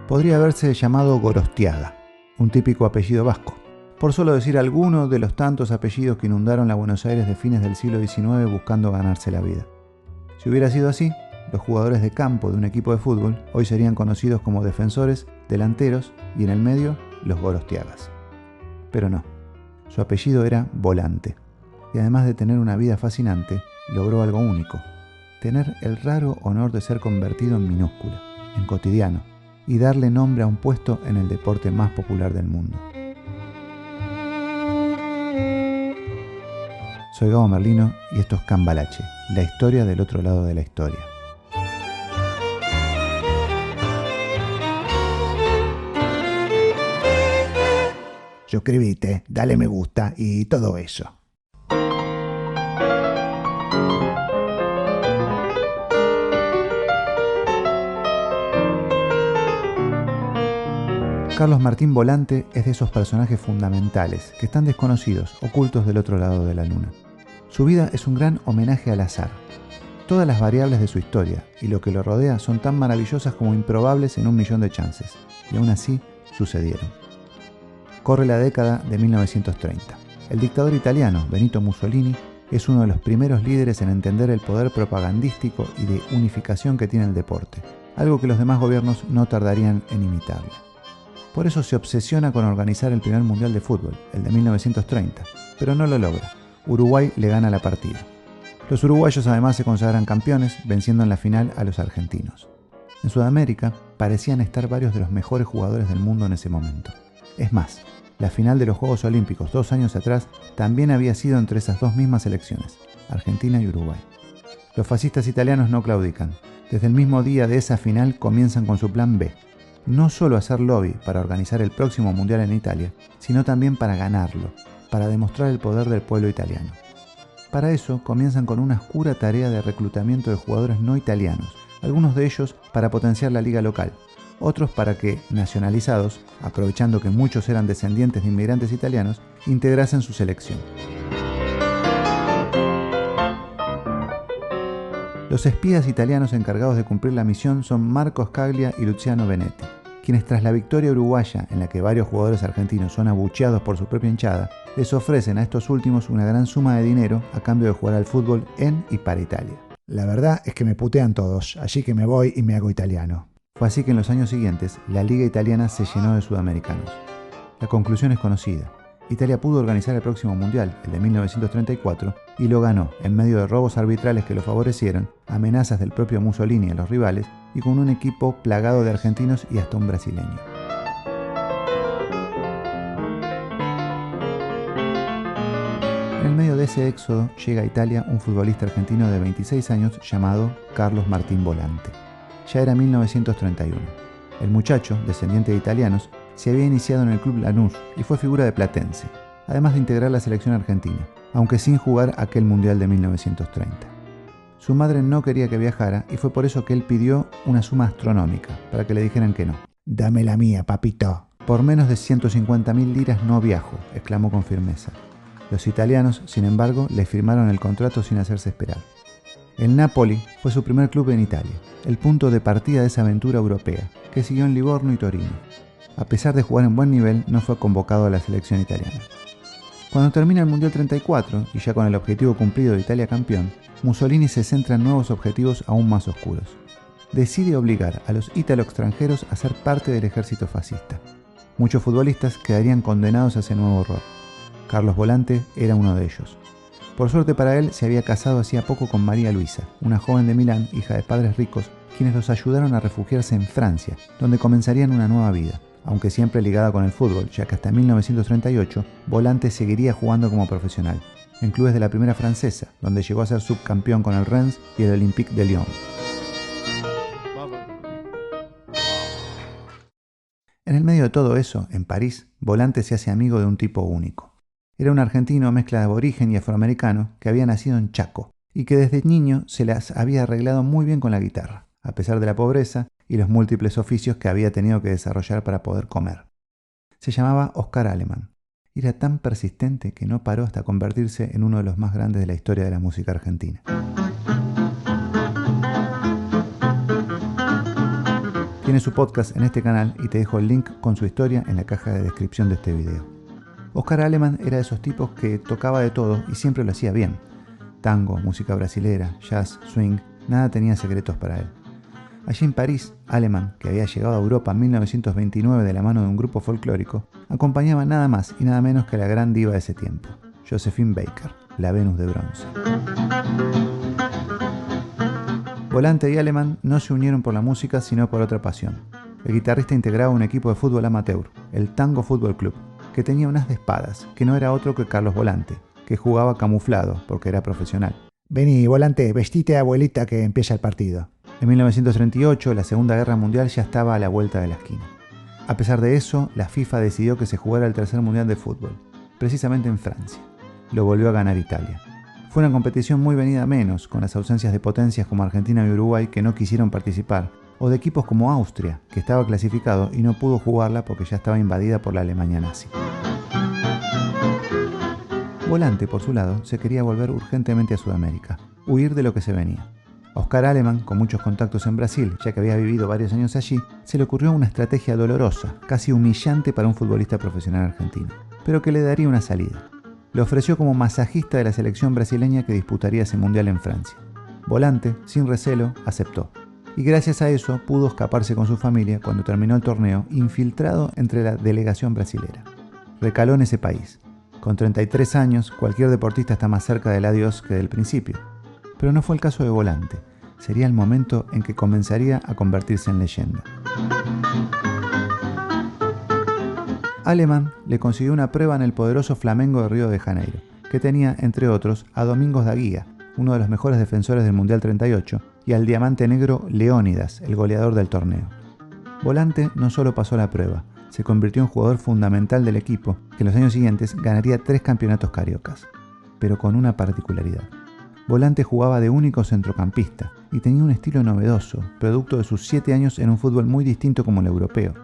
Podría haberse llamado Gorostiaga, un típico apellido vasco, por solo decir alguno de los tantos apellidos que inundaron la Buenos Aires de fines del siglo XIX buscando ganarse la vida. Si hubiera sido así, los jugadores de campo de un equipo de fútbol hoy serían conocidos como defensores, delanteros y en el medio los Gorostiagas. Pero no, su apellido era Volante, y además de tener una vida fascinante, logró algo único: tener el raro honor de ser convertido en minúscula, en cotidiano, y darle nombre a un puesto en el deporte más popular del mundo. Soy Gabo Merlino y esto es Cambalache, la historia del otro lado de la historia. Suscríbete, dale me gusta y todo eso. Carlos Martín Volante es de esos personajes fundamentales que están desconocidos, ocultos del otro lado de la luna. Su vida es un gran homenaje al azar. Todas las variables de su historia y lo que lo rodea son tan maravillosas como improbables en un millón de chances, y aún así sucedieron. Corre la década de 1930. El dictador italiano Benito Mussolini es uno de los primeros líderes en entender el poder propagandístico y de unificación que tiene el deporte, algo que los demás gobiernos no tardarían en imitarle. Por eso se obsesiona con organizar el primer mundial de fútbol, el de 1930, pero no lo logra. Uruguay le gana la partida. Los uruguayos además se consagran campeones, venciendo en la final a los argentinos. En Sudamérica parecían estar varios de los mejores jugadores del mundo en ese momento. Es más, la final de los Juegos Olímpicos 2 años atrás también había sido entre esas dos mismas selecciones, Argentina y Uruguay. Los fascistas italianos no claudican. Desde el mismo día de esa final comienzan con su plan B. No solo hacer lobby para organizar el próximo mundial en Italia, sino también para ganarlo, para demostrar el poder del pueblo italiano. Para eso comienzan con una oscura tarea de reclutamiento de jugadores no italianos, algunos de ellos para potenciar la liga local, otros para que, nacionalizados, aprovechando que muchos eran descendientes de inmigrantes italianos, integrasen su selección. Los espías italianos encargados de cumplir la misión son Marco Scaglia y Luciano Benetti, quienes tras la victoria uruguaya, en la que varios jugadores argentinos son abucheados por su propia hinchada, les ofrecen a estos últimos una gran suma de dinero a cambio de jugar al fútbol en y para Italia. La verdad es que me putean todos, así que me voy y me hago italiano. Fue así que en los años siguientes, la liga italiana se llenó de sudamericanos. La conclusión es conocida. Italia pudo organizar el próximo mundial, el de 1934, y lo ganó en medio de robos arbitrales que lo favorecieron, amenazas del propio Mussolini a los rivales y con un equipo plagado de argentinos y hasta un brasileño. En el medio de ese éxodo llega a Italia un futbolista argentino de 26 años llamado Carlos Martín Volante. Ya era 1931. El muchacho, descendiente de italianos, se había iniciado en el club Lanús y fue figura de Platense, además de integrar la selección argentina, aunque sin jugar aquel mundial de 1930. Su madre no quería que viajara y fue por eso que él pidió una suma astronómica, para que le dijeran que no. «Dame la mía, papito». «Por menos de 150.000 liras no viajo», exclamó con firmeza. Los italianos, sin embargo, le firmaron el contrato sin hacerse esperar. El Napoli fue su primer club en Italia, el punto de partida de esa aventura europea, que siguió en Livorno y Torino. A pesar de jugar en buen nivel, no fue convocado a la selección italiana. Cuando termina el Mundial 34, y ya con el objetivo cumplido de Italia campeón, Mussolini se centra en nuevos objetivos aún más oscuros. Decide obligar a los ítalo-extranjeros a ser parte del ejército fascista. Muchos futbolistas quedarían condenados a ese nuevo horror. Carlos Volante era uno de ellos. Por suerte para él, se había casado hacía poco con María Luisa, una joven de Milán, hija de padres ricos, quienes los ayudaron a refugiarse en Francia, donde comenzarían una nueva vida, aunque siempre ligada con el fútbol, ya que hasta 1938 Volante seguiría jugando como profesional, en clubes de la primera francesa, donde llegó a ser subcampeón con el Rennes y el Olympique de Lyon. En el medio de todo eso, en París, Volante se hace amigo de un tipo único. Era un argentino mezcla de aborigen y afroamericano que había nacido en Chaco y que desde niño se las había arreglado muy bien con la guitarra, a pesar de la pobreza y los múltiples oficios que había tenido que desarrollar para poder comer. Se llamaba Oscar Aleman. Era tan persistente que no paró hasta convertirse en uno de los más grandes de la historia de la música argentina. Tiene su podcast en este canal y te dejo el link con su historia en la caja de descripción de este video. Oscar Aleman era de esos tipos que tocaba de todo y siempre lo hacía bien. Tango, música brasilera, jazz, swing, nada tenía secretos para él. Allí en París, Aleman, que había llegado a Europa en 1929 de la mano de un grupo folclórico, acompañaba nada más y nada menos que a la gran diva de ese tiempo, Josephine Baker, la Venus de bronce. Volante y Aleman no se unieron por la música sino por otra pasión. El guitarrista integraba un equipo de fútbol amateur, el Tango Fútbol Club, que tenía un as de espadas, que no era otro que Carlos Volante, que jugaba camuflado porque era profesional. Vení, Volante, vestite abuelita que empieza el partido. En 1938, la Segunda Guerra Mundial ya estaba a la vuelta de la esquina. A pesar de eso, la FIFA decidió que se jugara el tercer Mundial de Fútbol, precisamente en Francia. Lo volvió a ganar Italia. Fue una competición muy venida a menos, con las ausencias de potencias como Argentina y Uruguay que no quisieron participar, o de equipos como Austria, que estaba clasificado y no pudo jugarla porque ya estaba invadida por la Alemania nazi. Volante, por su lado, se quería volver urgentemente a Sudamérica, huir de lo que se venía. A Oscar Aleman, con muchos contactos en Brasil, ya que había vivido varios años allí, se le ocurrió una estrategia dolorosa, casi humillante para un futbolista profesional argentino, pero que le daría una salida. Le ofreció como masajista de la selección brasileña que disputaría ese mundial en Francia. Volante, sin recelo, aceptó. Y gracias a eso pudo escaparse con su familia cuando terminó el torneo, infiltrado entre la delegación brasilera. Recaló en ese país. Con 33 años, cualquier deportista está más cerca del adiós que del principio. Pero no fue el caso de Volante. Sería el momento en que comenzaría a convertirse en leyenda. Aleman le consiguió una prueba en el poderoso Flamengo de Río de Janeiro, que tenía, entre otros, a Domingos da Guia, uno de los mejores defensores del Mundial 38, y al diamante negro Leónidas, el goleador del torneo. Volante no solo pasó la prueba, se convirtió en jugador fundamental del equipo, que en los años siguientes ganaría 3 campeonatos cariocas, pero con una particularidad. Volante jugaba de único centrocampista y tenía un estilo novedoso, producto de sus 7 años en un fútbol muy distinto como el europeo.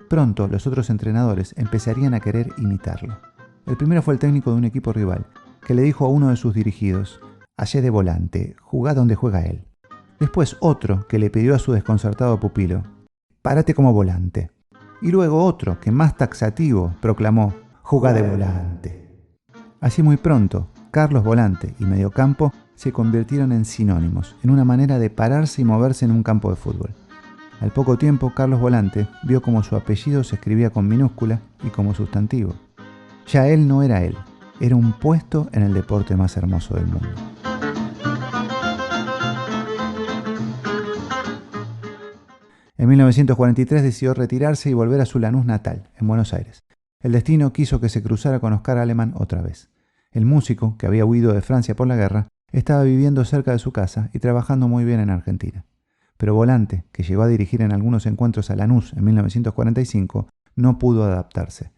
Pronto los otros entrenadores empezarían a querer imitarlo. El primero fue el técnico de un equipo rival, que le dijo a uno de sus dirigidos: «Hacé de volante, jugá donde juega él». Después otro que le pidió a su desconcertado pupilo: «Párate como volante». Y luego otro que, más taxativo, proclamó: «Jugá de volante». Así muy pronto, Carlos Volante y mediocampo se convirtieron en sinónimos, en una manera de pararse y moverse en un campo de fútbol. Al poco tiempo, Carlos Volante vio como su apellido se escribía con minúscula y como sustantivo. Ya él no era él, era un puesto en el deporte más hermoso del mundo. En 1943 decidió retirarse y volver a su Lanús natal, en Buenos Aires. El destino quiso que se cruzara con Oscar Aleman otra vez. El músico, que había huido de Francia por la guerra, estaba viviendo cerca de su casa y trabajando muy bien en Argentina. Pero Volante, que llegó a dirigir en algunos encuentros a Lanús en 1945, no pudo adaptarse.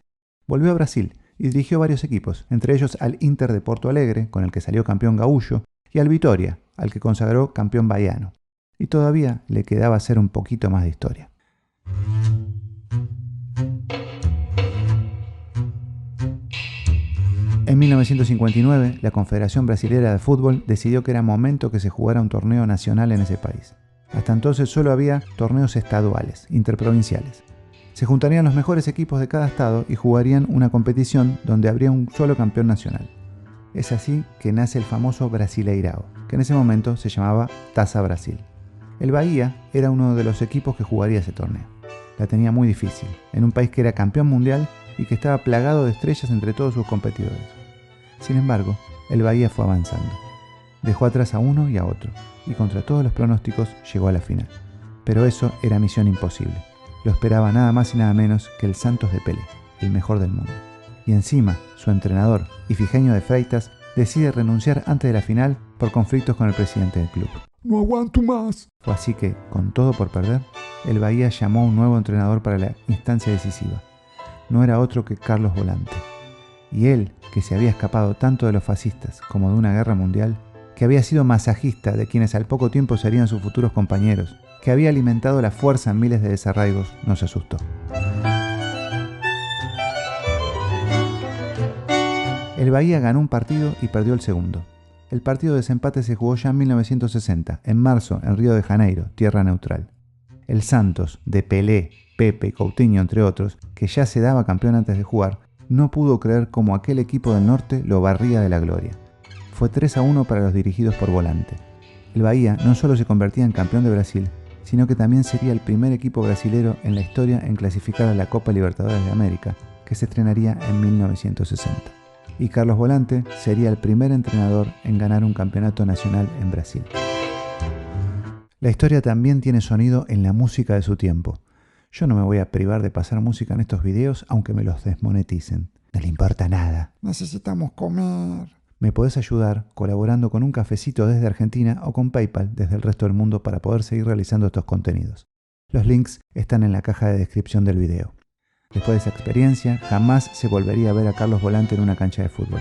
Volvió a Brasil y dirigió varios equipos, entre ellos al Inter de Porto Alegre, con el que salió campeón gaúcho, y al Vitória, al que consagró campeón baiano. Y todavía le quedaba hacer un poquito más de historia. En 1959, la Confederación Brasilera de Fútbol decidió que era momento que se jugara un torneo nacional en ese país. Hasta entonces solo había torneos estaduales, interprovinciales. Se juntarían los mejores equipos de cada estado y jugarían una competición donde habría un solo campeón nacional. Es así que nace el famoso Brasileirao, que en ese momento se llamaba Taza Brasil. El Bahía era uno de los equipos que jugaría ese torneo. La tenía muy difícil, en un país que era campeón mundial y que estaba plagado de estrellas entre todos sus competidores. Sin embargo, el Bahía fue avanzando. Dejó atrás a uno y a otro, y contra todos los pronósticos llegó a la final. Pero eso era misión imposible. Lo esperaba nada más y nada menos que el Santos de Pelé, el mejor del mundo. Y encima, su entrenador, Ifigênio de Freitas, decide renunciar antes de la final por conflictos con el presidente del club. No aguanto más. Fue así que, con todo por perder, el Bahía llamó a un nuevo entrenador para la instancia decisiva. No era otro que Carlos Volante. Y él, que se había escapado tanto de los fascistas como de una guerra mundial, que había sido masajista de quienes al poco tiempo serían sus futuros compañeros, que había alimentado la fuerza en miles de desarraigos, no se asustó. El Bahía ganó un partido y perdió el segundo. El partido de desempate se jugó ya en 1960, en marzo, en Río de Janeiro, tierra neutral. El Santos, de Pelé, Pepe y Coutinho, entre otros, que ya se daba campeón antes de jugar, no pudo creer cómo aquel equipo del norte lo barría de la gloria. Fue 3-1 para los dirigidos por Volante. El Bahía no solo se convertía en campeón de Brasil, sino que también sería el primer equipo brasilero en la historia en clasificar a la Copa Libertadores de América, que se estrenaría en 1960. Y Carlos Volante sería el primer entrenador en ganar un campeonato nacional en Brasil. La historia también tiene sonido en la música de su tiempo. Yo no me voy a privar de pasar música en estos videos aunque me los desmoneticen. No le importa nada. Necesitamos comer. Me podés ayudar colaborando con un cafecito desde Argentina o con PayPal desde el resto del mundo para poder seguir realizando estos contenidos. Los links están en la caja de descripción del video. Después de esa experiencia, jamás se volvería a ver a Carlos Volante en una cancha de fútbol.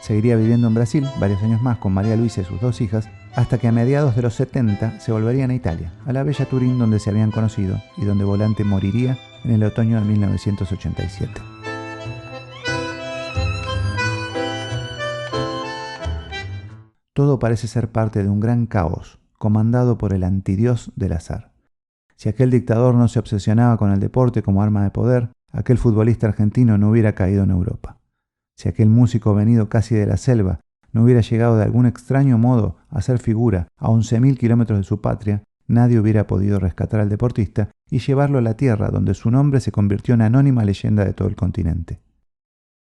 Seguiría viviendo en Brasil varios años más con María Luisa y sus 2 hijas, hasta que a mediados de los 70 se volverían a Italia, a la bella Turín donde se habían conocido y donde Volante moriría en el otoño de 1987. Todo parece ser parte de un gran caos, comandado por el antidios del azar. Si aquel dictador no se obsesionaba con el deporte como arma de poder, aquel futbolista argentino no hubiera caído en Europa. Si aquel músico venido casi de la selva no hubiera llegado de algún extraño modo a ser figura a 11.000 kilómetros de su patria, nadie hubiera podido rescatar al deportista y llevarlo a la tierra donde su nombre se convirtió en anónima leyenda de todo el continente.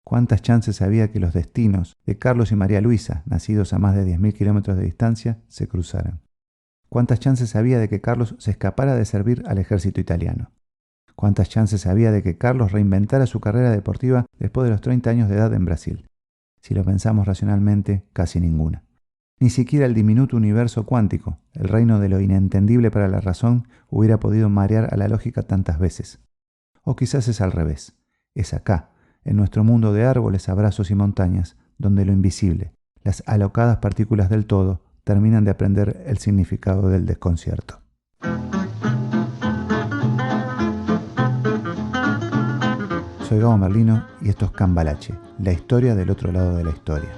¿Cuántas chances había que los destinos de Carlos y María Luisa, nacidos a más de 10.000 kilómetros de distancia, se cruzaran? ¿Cuántas chances había de que Carlos se escapara de servir al ejército italiano? ¿Cuántas chances había de que Carlos reinventara su carrera deportiva después de los 30 años de edad en Brasil? Si lo pensamos racionalmente, casi ninguna. Ni siquiera el diminuto universo cuántico, el reino de lo inentendible para la razón, hubiera podido marear a la lógica tantas veces. O quizás es al revés. Es acá, en nuestro mundo de árboles, abrazos y montañas, donde lo invisible, las alocadas partículas del todo, terminan de aprender el significado del desconcierto. Soy Gabo Merlino y esto es Cambalache, la historia del otro lado de la historia.